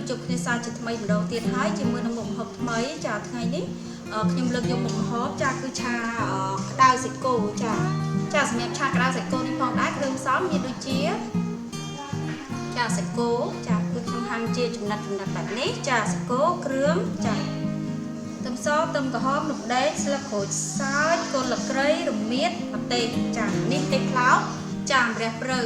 ជប់គ្នាសាជាថ្មីម្ដងទៀតហើយជាមួយនឹងមុខម្ហូបថ្មីចាថ្ងៃនេះខ្ញុំលើកយកមុខម្ហូបចាគឺឆាក្តៅសាច់គោចាសម្រាប់ឆាក្តៅសាច់គោនេះផងដែរគ្រឿងផ្សំមានដូចជាចាសាច់គោចាគឺខ្ញុំហាន់ជាចំណិតបែបនេះចាសាច់គោគ្រឿងចាខ្ទឹមសខ្ទឹមក្រហមរំដេងស្លឹកក្រូចសើចគល់ស្លឹកគ្រៃរមៀតម្ទេសចានេះម្ទេសផ្លោកចាម្រះព្រៅ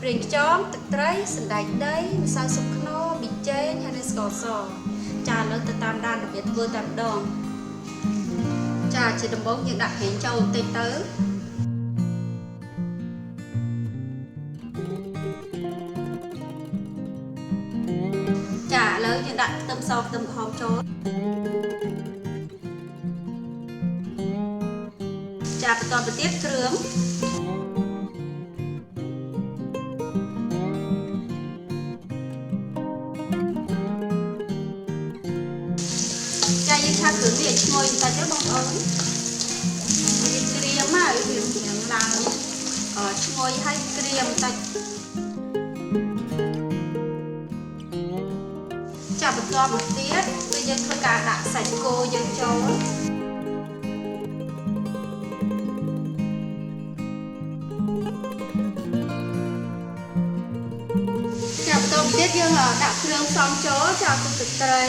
ប្រេងខ្យងទឹកត្រីសណ្តែកដីម្សៅស៊ុបខ្នុរប៊ីចេងហើយនិងស្ករសចាឥឡូវទៅតាមដានរបៀបធ្វើតែម្ដងចាជាដំបូងយើងដាក់ប្រេងចូលបន្តិចទៅចាឥឡូវយើងដាក់ខ្ទឹមសខ្ទឹមក្រហមចូលចាបន្តទៅទៀតគ្រឿងយើងឆាគ្រឿងនេះឲ្យឈ្ងុយបន្តិចទៅបងប្អូនវាក្រៀមហើយវានឹងឡើងឈ្ងុយហើយក្រៀមបន្តិចចាប់បន្ទាប់មកទៀតគឺយើងធ្វើការដាក់សាច់គោយើងចូលចាប់បន្ទាប់ទៀតយើងដាក់គ្រឿងផ្សំចូលចាគឺទឹកត្រី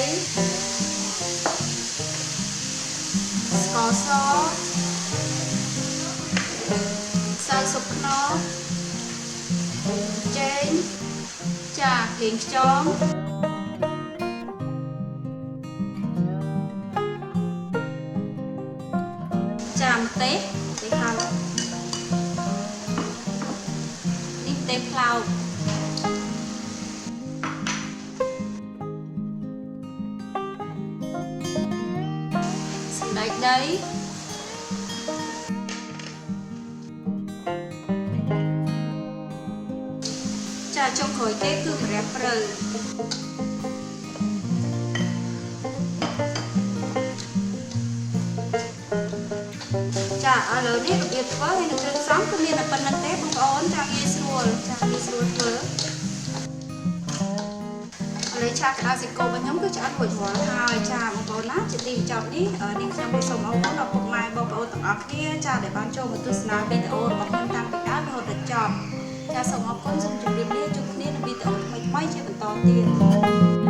ស្ករសម្សៅស៊ុបខ្នុរចេងចាប្រេងខ្យងចាម្ទេសហាន់នេះម្ទេសផ្លោកដីចាចុងក្រោយគេគឺម្រះព្រៅចាឥឡូវនេះរបៀបធ្វើហើយនឹងគ្រឿងផ្សំគឺមានតែប៉ុណ្្នឹងទេបងប្អូនចាងាយស្រួលធ្វើឥឡូវឆាក្តៅសាច់គោរបស់ខ្ញុំគឺឆ្អិនរួចរាល់ហើយចាបងប្អូនណាជាទីបញ្ចប់នេះនាងខ្ញុំសូមអរគុណដល់ពុកម៉ែបងប្អូនទាំងអស់គ្នាចាដែលបានចូលមកទស្សនាវីដេអូរបស់ខ្ញុំតាំងពីដើមរហូតដល់ចប់ចាសូមអរគុណសូមជម្រាបលាជួបគ្នានៅវីដេអូថ្មីៗជាបន្តទៀត